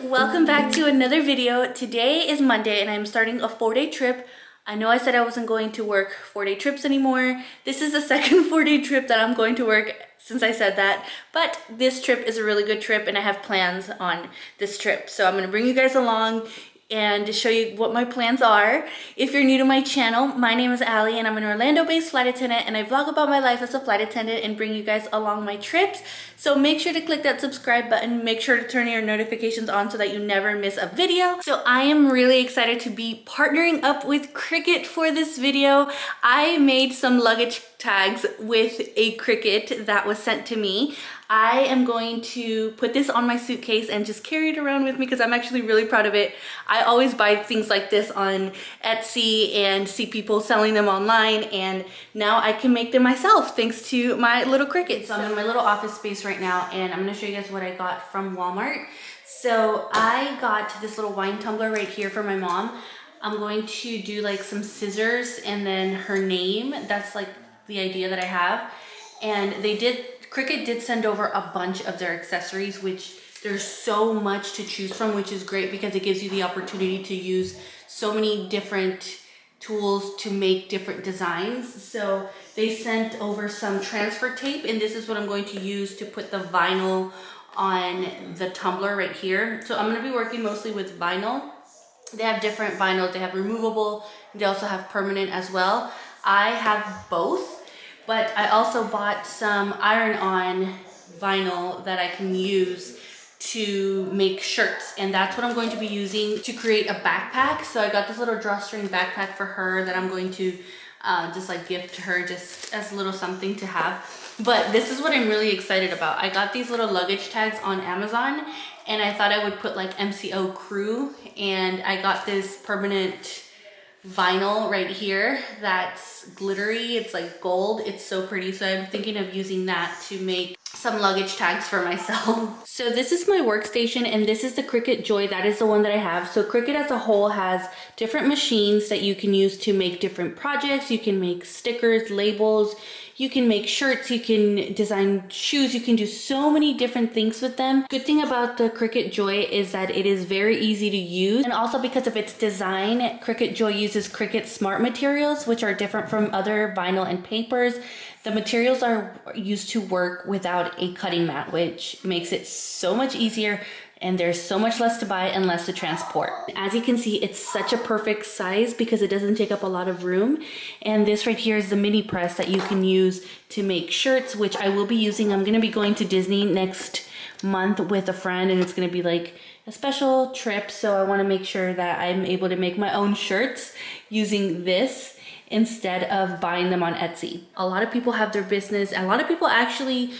Welcome back to another video. Today is Monday and I'm starting a 4-day trip. I know I said I wasn't going to work 4-day trips anymore. This is the second 4-day trip that I'm going to work since I said that, but this trip is a really good trip and I have plans on this trip. So I'm gonna bring you guys along and to show you what my plans are. If you're new to my channel, my name is Allie and I'm an Orlando-based flight attendant and I vlog about my life as a flight attendant and bring you guys along my trips. So make sure to click that subscribe button, make sure to turn your notifications on so that you never miss a video. So I am really excited to be partnering up with Cricut for this video. I made some luggage tags with a Cricut that was sent to me. I am going to put this on my suitcase and just carry it around with me because I'm actually really proud of it. I always buy things like this on Etsy and see people selling them online, and now I can make them myself thanks to my little Cricut. So I'm in my little office space right now and I'm gonna show you guys what I got from Walmart. So I got this little wine tumbler right here for my mom. I'm going to do like some scissors and then her name. That's like the idea that I have. And Cricut did send over a bunch of their accessories, which there's so much to choose from, which is great because it gives you the opportunity to use so many different tools to make different designs. So they sent over some transfer tape, and this is what I'm going to use to put the vinyl on the tumbler right here. So I'm going to be working mostly with vinyl. They have different vinyls. They have removable. They also have permanent as well. I have both. But I also bought some iron-on vinyl that I can use to make shirts, and that's what I'm going to be using to create a backpack. So I got this little drawstring backpack for her that I'm going to just like gift to her just as a little something to have. But this is what I'm really excited about. I got these little luggage tags on Amazon and I thought I would put like MCO crew, and I got this permanent vinyl right here that's glittery. It's like gold. It's so pretty. So I'm thinking of using that to make some luggage tags for myself. So this is my workstation and this is the Cricut Joy. That is the one that I have. So Cricut as a whole has different machines that you can use to make different projects. You can make stickers, labels, you can make shirts, you can design shoes, you can do so many different things with them. Good thing about the Cricut Joy is that it is very easy to use, and also because of its design, Cricut Joy uses Cricut Smart materials, which are different from other vinyl and papers. The materials are used to work without a cutting mat, which makes it so much easier, and there's so much less to buy and less to transport. As you can see, it's such a perfect size because it doesn't take up a lot of room. And this right here is the mini press that you can use to make shirts, which I will be using. I'm gonna be going to Disney next month with a friend, and it's gonna be like a special trip. So I wanna make sure that I'm able to make my own shirts using this instead of buying them on Etsy. A lot of people have their business, and a lot of people actually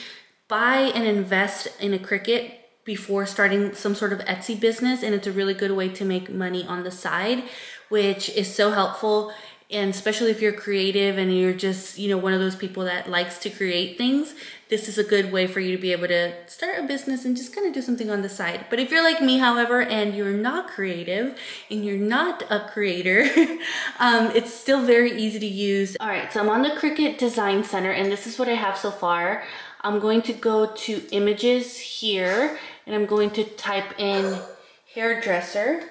buy and invest in a Cricut before starting some sort of Etsy business, and it's a really good way to make money on the side, which is so helpful. And especially if you're creative and you're just, you know, one of those people that likes to create things, this is a good way for you to be able to start a business and just kind of do something on the side. But if you're like me, however, and you're not creative and you're not a creator, it's still very easy to use. All right, so I'm on the Cricut Design Center and this is what I have so far. I'm going to go to images here and I'm going to type in hairdresser.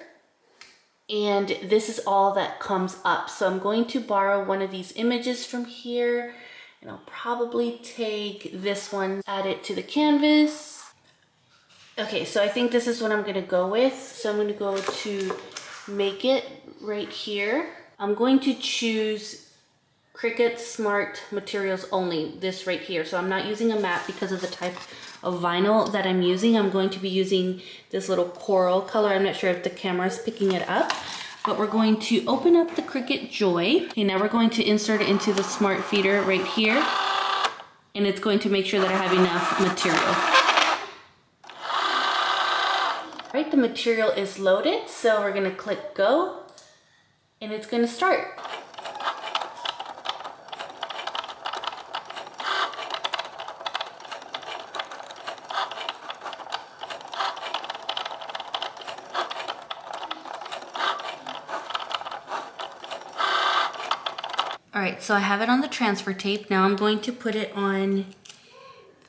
And this is all that comes up. So I'm going to borrow one of these images from here, and I'll probably take this one, add it to the canvas. Okay, so I think this is what I'm gonna go with. So I'm gonna go to make it right here. I'm going to choose Cricut Smart Materials only, this right here. So I'm not using a mat because of the type of vinyl that I'm using. I'm going to be using this little coral color. I'm not sure if the camera's picking it up, but we're going to open up the Cricut Joy. Okay, now we're going to insert it into the smart feeder right here, and it's going to make sure that I have enough material. All right, the material is loaded, so we're gonna click go, and it's gonna start. All right, so I have it on the transfer tape. Now I'm going to put it on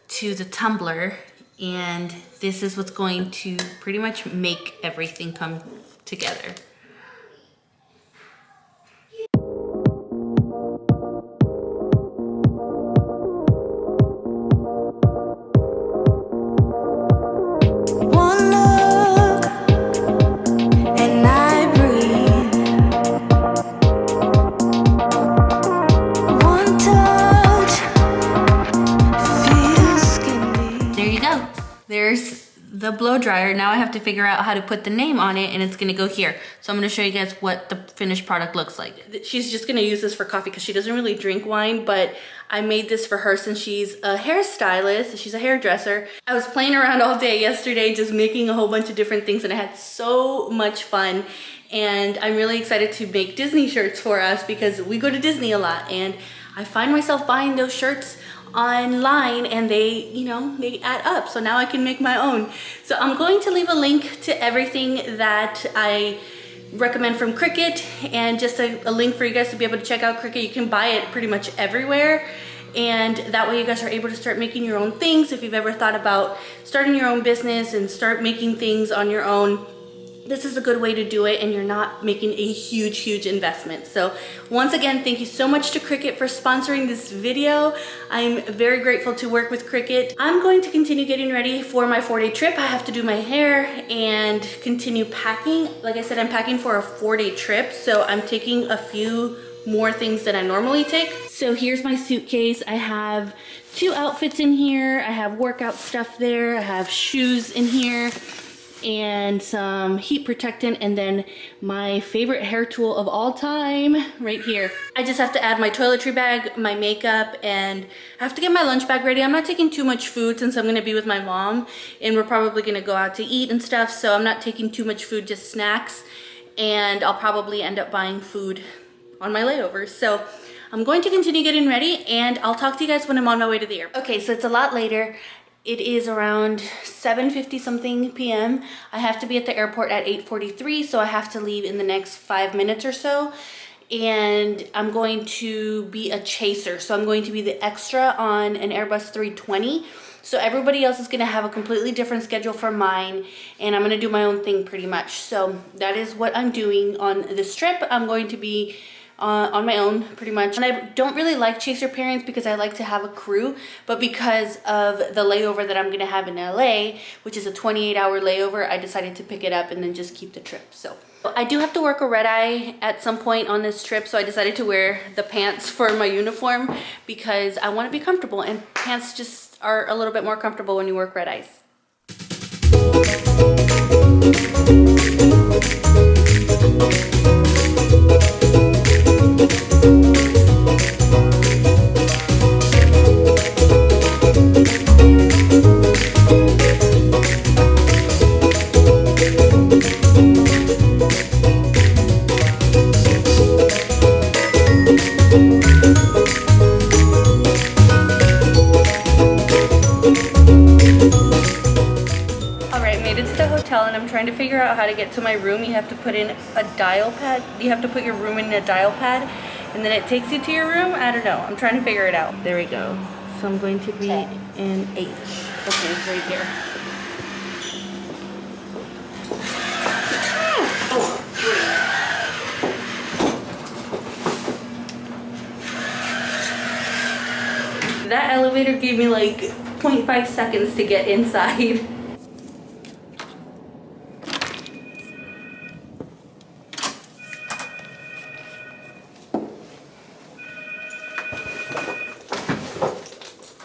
to the tumbler And this is what's going to pretty much make everything come together. There's the blow dryer. Now I have to figure out how to put the name on it, and it's gonna go here. So I'm gonna show you guys what the finished product looks like. She's just gonna use this for coffee because she doesn't really drink wine, but I made this for her since she's a hairstylist, she's a hairdresser. I was playing around all day yesterday just making a whole bunch of different things, and I had so much fun. And I'm really excited to make Disney shirts for us because we go to Disney a lot, and I find myself buying those shirts online, and they, you know, they add up. So now I can make my own. So I'm going to leave a link to everything that I recommend from Cricut, and just a link for you guys to be able to check out Cricut. You can buy it pretty much everywhere, and that way you guys are able to start making your own things. If you've ever thought about starting your own business and start making things on your own, this is a good way to do it, and you're not making a huge investment. So once again, thank you so much to Cricut for sponsoring this video. I'm very grateful to work with Cricut. I'm going to continue getting ready for my 4-day trip. I have to do my hair and continue packing. Like I said, I'm packing for a 4-day trip, so I'm taking a few more things than I normally take. So here's my suitcase. I have 2 outfits in here. I have workout stuff there. I have shoes in here, and some heat protectant, and then my favorite hair tool of all time right here. I just have to add my toiletry bag, my makeup, and I have to get my lunch bag ready. I'm not taking too much food since I'm gonna be with my mom, and we're probably gonna go out to eat and stuff, so I'm not taking too much food, just snacks, and I'll probably end up buying food on my layovers. So I'm going to continue getting ready, and I'll talk to you guys when I'm on my way to the airport. Okay, so it's a lot later. It is around 7:50 something p.m. I have to be at the airport at 8:43, so I have to leave in the next 5 minutes or so. And I'm going to be a chaser, so I'm going to be the extra on an Airbus 320. So everybody else is gonna have a completely different schedule from mine, and I'm gonna do my own thing pretty much. So that is what I'm doing on this trip. I'm going to be on my own pretty much. And I don't really like chaser pairings because I like to have a crew, but because of the layover that I'm gonna have in LA, which is a 28-hour layover, I decided to pick it up and then just keep the trip. So I do have to work a red eye at some point on this trip, so I decided to wear the pants for my uniform because I want to be comfortable, and pants just are a little bit more comfortable when you work red eyes. And I'm trying to figure out how to get to my room. You have to put in a dial pad. You have to put your room in a dial pad, and then it takes you to your room. I don't know. I'm trying to figure it out. There we go. So I'm going to be in H. Okay, it's right here. That elevator gave me like 0.5 seconds to get inside.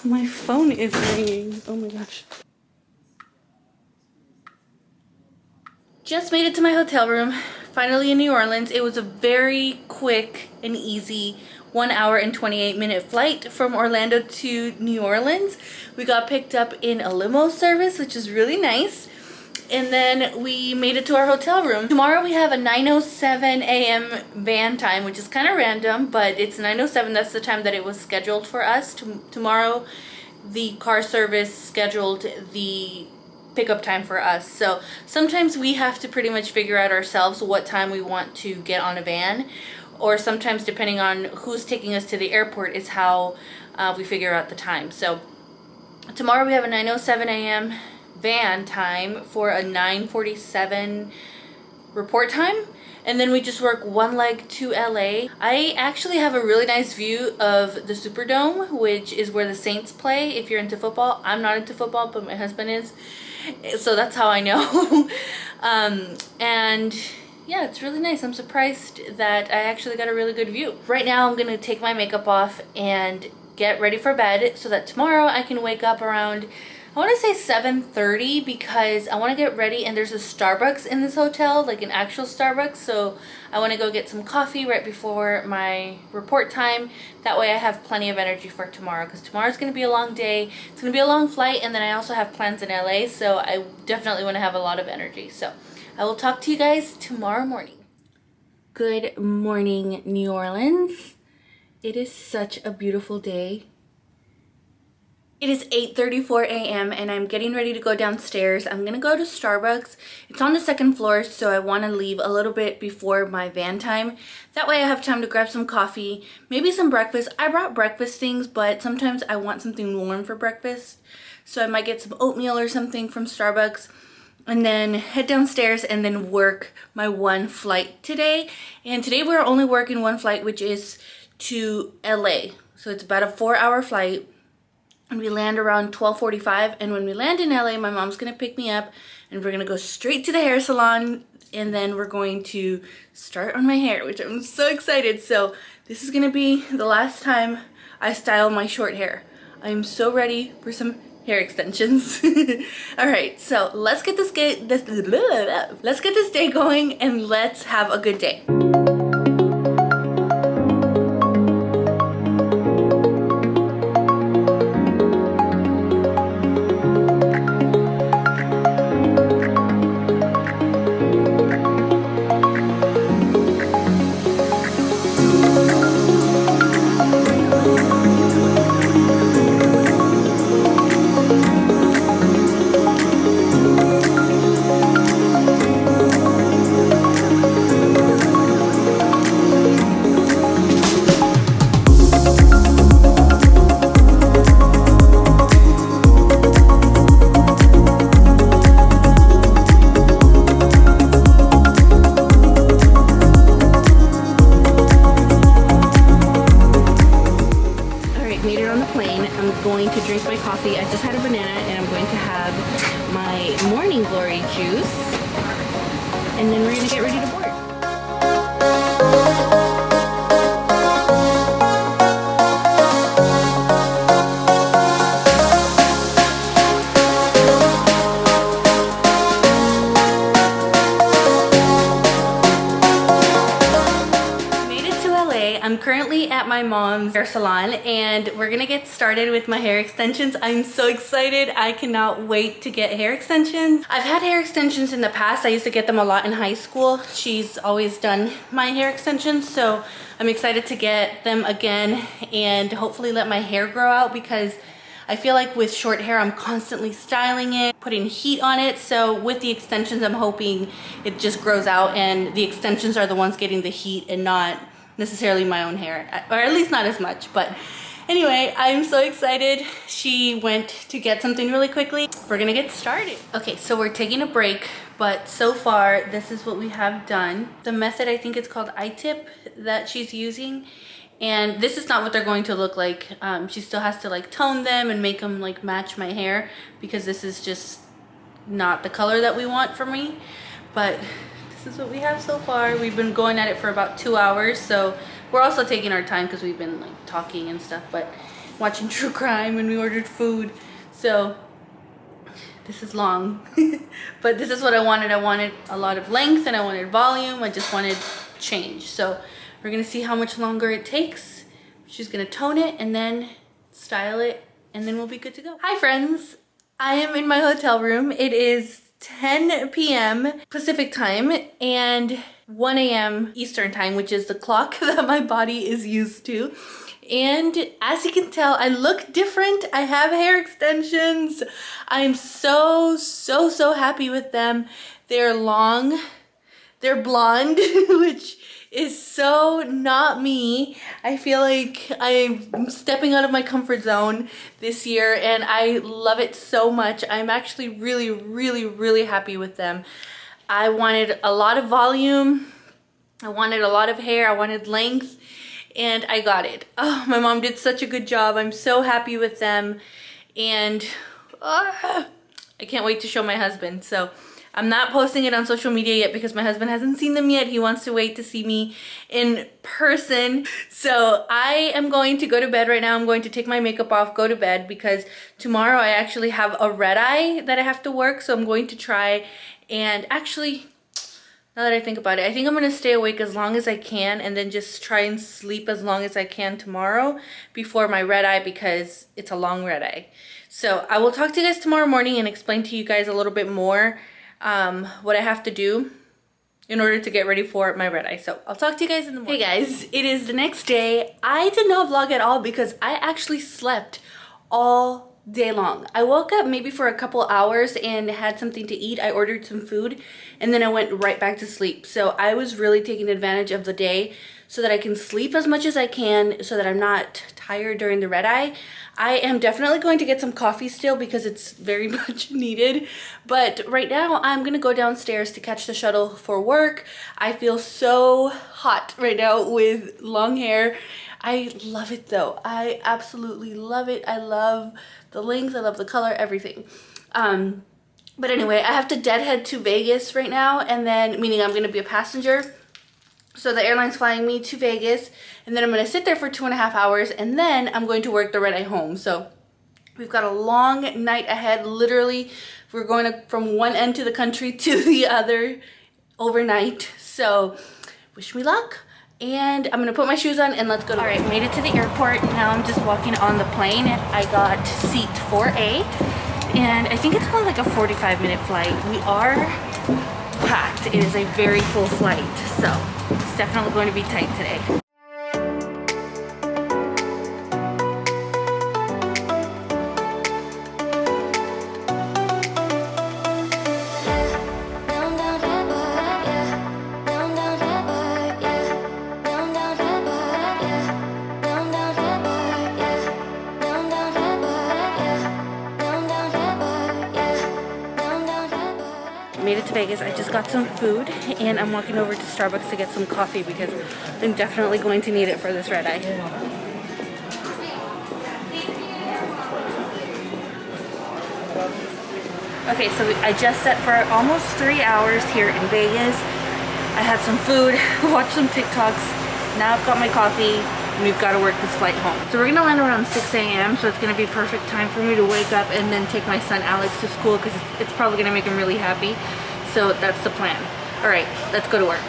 My phone is ringing. Oh my gosh. Just made it to my hotel room, finally in New Orleans. It was a very quick and easy 1 hour and 28-minute flight from Orlando to New Orleans. We got picked up in a limo service, which is really nice. And then we made it to our hotel room. Tomorrow we have a 9:07 a.m. van time, which is kind of random, but it's 9:07. That's the time that it was scheduled for us. Tomorrow the car service scheduled the pickup time for us. So sometimes we have to pretty much figure out ourselves what time we want to get on a van, or sometimes depending on who's taking us to the airport is how we figure out the time. So Tomorrow we have a 9:07 a.m. van time for a 9:47 report time, and then we just work one leg to LA. I actually have a really nice view of the Superdome, which is where the Saints play. If you're into football, I'm not into football, but my husband is, so that's how I know. And yeah, it's really nice. I'm surprised that I actually got a really good view. Right now I'm gonna take my makeup off and get ready for bed so that tomorrow I can wake up around, I want to say 7:30, because I want to get ready, and there's a Starbucks in this hotel, like an actual Starbucks, so I want to go get some coffee right before my report time. That way I have plenty of energy for tomorrow, because tomorrow's going to be a long day. It's going to be a long flight, and then I also have plans in LA, so I definitely want to have a lot of energy. So I will talk to you guys tomorrow morning. Good morning, New Orleans. It is such a beautiful day. It is 8:34 a.m. and I'm getting ready to go downstairs. I'm gonna go to Starbucks. It's on the second floor, so I want to leave a little bit before my van time. That way I have time to grab some coffee, maybe some breakfast. I brought breakfast things, but sometimes I want something warm for breakfast. So I might get some oatmeal or something from Starbucks, and then head downstairs and then work my one flight today. And today we're only working one flight, which is to LA. So it's about a 4-hour flight. And we land around 12:45, and when we land in LA, my mom's gonna pick me up and we're gonna go straight to the hair salon, and then we're going to start on my hair, which I'm so excited. So this is gonna be the last time I style my short hair. I'm so ready for some hair extensions. All right, so let's get this day going, and let's have a good day. Going to drink my coffee. I just had a banana, and I'm going to have my morning glory juice, and then we're gonna get ready to board. I'm currently at my mom's hair salon, and we're gonna get started with my hair extensions. I'm so excited. I cannot wait to get hair extensions. I've had hair extensions in the past. I used to get them a lot in high school. She's always done my hair extensions, so I'm excited to get them again and hopefully let my hair grow out, because I feel like with short hair, I'm constantly styling it, putting heat on it. So with the extensions, I'm hoping it just grows out, and the extensions are the ones getting the heat and not necessarily my own hair, or at least not as much. But anyway, I'm so excited. She went to get something really quickly. We're gonna get started. Okay, so we're taking a break, but so far this is what we have done. The method, I think it's called I-tip, that she's using, and this is not what they're going to look like. She still has to like tone them and make them like match my hair, because this is just not the color that we want for me. But this is what we have so far. We've been going at it for about 2 hours, so we're also taking our time because we've been like talking and stuff, but watching true crime, and we ordered food, so this is long. But this is what I wanted. I wanted a lot of length, and I wanted volume. I just wanted change. So we're gonna see how much longer it takes. She's gonna tone it and then style it, and then we'll be good to go. Hi friends, I am in my hotel room. It is 10 p.m. Pacific time and 1 a.m. Eastern time, which is the clock that my body is used to. And as you can tell, I look different. I have hair extensions. I'm so happy with them. They're long. They're blonde, which is so not me. I feel like I'm stepping out of my comfort zone this year and I love it so much. I'm actually really, really, really happy with them. I wanted a lot of volume. I wanted a lot of hair. I wanted length and I got it. Oh, my mom did such a good job. I'm so happy with them and I can't wait to show my husband. So I'm not posting it on social media yet because my husband hasn't seen them yet. He wants to wait to see me in person. So I am going to go to bed right now. I'm going to take my makeup off, go to bed, because tomorrow I actually have a red eye that I have to work. So I'm going to try and actually, now that I think about it, I think I'm going to stay awake as long as I can and then just try and sleep as long as I can tomorrow before my red eye, because it's a long red eye. So I will talk to you guys tomorrow morning and explain to you guys a little bit more what I have to do in order to get ready for my red eye. So I'll talk to you guys in the morning. Hey guys, it is the next day. I did not vlog at all because I actually slept all day long. I woke up maybe for a couple hours and had something to eat. I ordered some food and then I went right back to sleep. So I was really taking advantage of the day so that I can sleep as much as I can so that I'm not tired during the red eye. I am definitely going to get some coffee still because it's very much needed. But right now I'm gonna go downstairs to catch the shuttle for work. I feel so hot right now with long hair. I love it though. I absolutely love it. I love the length, I love the color, everything. But anyway, I have to deadhead to Vegas right now, and then, meaning I'm gonna be a passenger. So the airline's flying me to Vegas, and then I'm gonna sit there for 2.5 hours, and then I'm going to work the red eye home. So we've got a long night ahead. Literally, we're going from one end to the country to the other overnight. So wish me luck. And I'm gonna put my shoes on and let's go to work. All right, made it to the airport. Now I'm just walking on the plane. I got seat 4A, and I think it's only like a 45-minute flight. We are packed. It is a very full flight, so it's definitely going to be tight today. Made it to Vegas. I just got some food and I'm walking over to Starbucks to get some coffee because I'm definitely going to need it for this red eye. Okay, so I just sat for almost 3 hours here in Vegas. I had some food, watched some TikToks. Now I've got my coffee and we've got to work this flight home. So we're gonna land around 6 a.m. so it's gonna be perfect time for me to wake up and then take my son Alex to school because it's probably gonna make him really happy. So that's the plan. All right, let's go to work.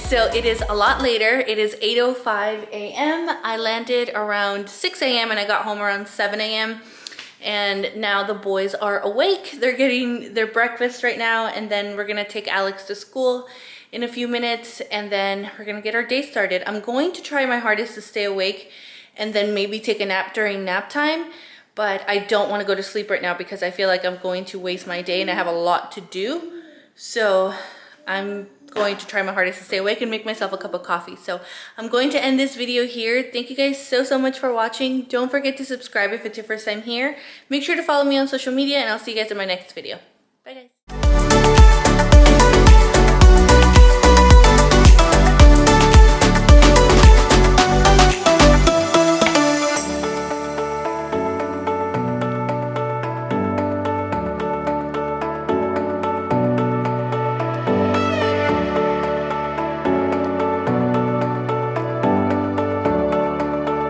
So it is a lot later. It is 8:05 a.m. I landed around 6 a.m. and I got home around 7 a.m. And now the boys are awake. They're getting their breakfast right now, and then we're gonna take Alex to school in a few minutes, and then we're gonna get our day started. I'm going to try my hardest to stay awake and then maybe take a nap during nap time, but I don't wanna go to sleep right now because I feel like I'm going to waste my day and I have a lot to do. So I'm going to try my hardest to stay awake and make myself a cup of coffee. So I'm going to end this video here. Thank you guys so much for watching. Don't forget to subscribe if it's your first time here. Make sure to follow me on social media, and I'll see you guys in my next video.